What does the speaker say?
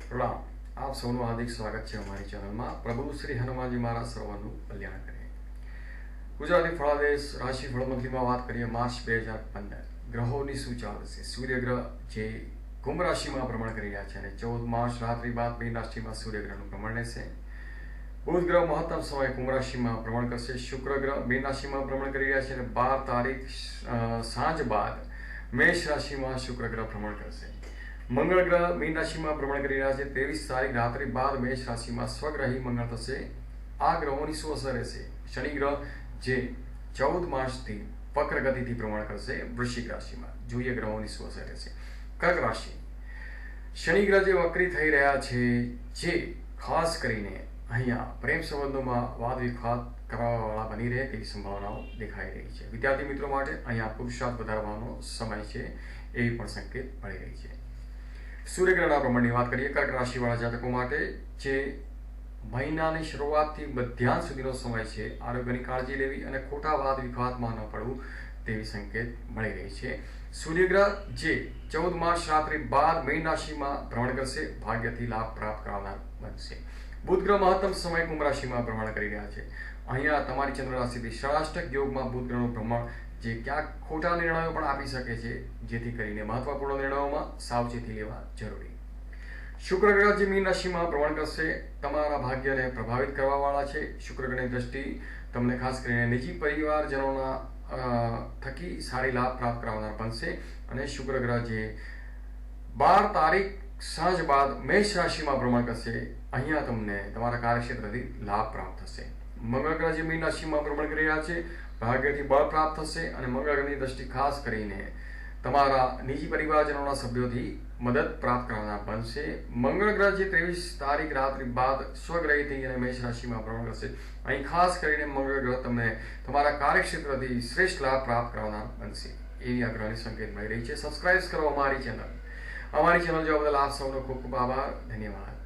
प्रणाम। आप સૌનું હાર્દિક સ્વાગત છે અમારી ચેનલમાં। પ્રભુ શ્રી હનુમાનજી મહારાજ સર્વનું કલ્યાણ કરે। ગુજરાતી ફળાદેશ રાશિફળ મંથલીમાં વાત કરીએ માર્ચ 2015 ગ્રહોની શું ચાલ છે। સૂર્યગ્રહ જે કુંભ રાશિમાં ભ્રમણ કરી રહ્યા છે અને 14 માર્ચ રાત્રિ બાદ મીન રાશિમાં સૂર્યગ્રહનું ભ્રમણ રહેશે। બુધ ગ્રહ મહત્તમ સમય કુંભ રાશિમાં ભ્રમણ કરશે। શુક્ર ગ્રહ મીન રાશિમાં ભ્રમણ કરી રહ્યા છે અને 12 તારીખ સાંજ બાદ મેષ રાશિમાં શુક્ર ગ્રહ ભ્રમણ કરશે। મંગળ ગ્રહ મીન રાશિમાં ભ્રમણ કરી રહ્યા છે। 23 તારીખ રાત્રિ બાદ મેષ રાશિમાં સ્વગ્રહી મંગળ થશે। આ ગ્રહોની શું અસર રહેશે। શનિ ગ્રહ જે 14 માર્ચથી વક્ર ગતિથી ભ્રમણ કરશે વૃશ્ચિક રાશિમાં। જોઈએ ગ્રહોની શું અસર રહેશે। કર્ક રાશિ શનિ ગ્રહ જે વક્રી થઈ રહ્યા છે, જે ખાસ કરીને અહીંયા પ્રેમ સંબંધોમાં વાદ વિવાદ કરવાવાળા બની રહે તેવી સંભાવનાઓ દેખાઈ રહી છે। વિદ્યાર્થી મિત્રો માટે અહીંયા પુરુષાર્થ વધારવાનો સમય છે એવી પણ સંકેત મળી રહી છે। સૂર્યગ્રહના ભ્રમણની વાત કરીએ કર્ક રાશિવાળા જાતકો માટે જે મહિનાની શરૂઆતથી મધ્યાહન સુધીનો સમય છે, આરોગ્યની કાળજી લેવી અને ખોટા વાદ વિવાદમાં ન પડવું તેવી સંકેત મળી રહી છે। સૂર્યગ્રહ જે 14 માર્ચ રાત્રિ બાદ મીન રાશિમાં ભ્રમણ કરશે, ભાગ્યથી લાભ પ્રાપ્ત કરનાર બનશે। બુધ ગ્રહ મહત્તમ સમય કુંભ રાશિમાં ભ્રમણ કરી રહ્યા છે। અહીંયા તમારી ચંદ્ર રાશિથી ષડાષ્ટક યોગમાં બુધ ગ્રહનું ભ્રમણ જે ક્યાંક ખોટા નિર્ણયો પણ આપી શકે છે, જેથી કરીને મહત્વપૂર્ણ નિર્ણયોમાં સાવચેતી લેવા જરૂરી। શુક્ર ગ્રહ જે મીન રાશિમાં ભ્રમણ કરશે, તમારા ભાગ્યને પ્રભાવિત કરવાવાળા છે। શુક્ર ગ્રહની દ્રષ્ટિ તમને ખાસ કરીને નિજી પરિવારજનોના થકી સારી લાભ પ્રાપ્ત કરાવનાર બનશે અને શુક્ર ગ્રહ જે 12 તારીખ સાંજ બાદ મેષ રાશિમાં ભ્રમણ કરશે, અહીંયા તમને તમારા કાર્યક્ષેત્રથી લાભ પ્રાપ્ત થશે। મંગળ ગ્રહ જે મીન રાશિમાં ભ્રમણ કરી રહ્યા છે, ભાગ્યથી બળ પ્રાપ્ત થશે અને મંગળ ગ્રહની દ્રષ્ટિ ખાસ કરીને તમારા નિજી પરિવારજનોના સભ્યોથી મદદ પ્રાપ્ત કરવાના બનશે। મંગળ ગ્રહ જે 23 તારીખ રાત્રિ બાદ સ્વગ્રહી થઈ અને મેષ રાશિમાં ભ્રમણ કરશે, અહીં ખાસ કરીને મંગળ ગ્રહ તમને તમારા કાર્યક્ષેત્રથી શ્રેષ્ઠ લાભ પ્રાપ્ત કરવાના બનશે એવી આ ગ્રહની સંકેત મળી રહી છે। સબસ્ક્રાઇબ કરો અમારી ચેનલ જોવા બદલ આપ સૌનો ખૂબ ખૂબ આભાર, ધન્યવાદ।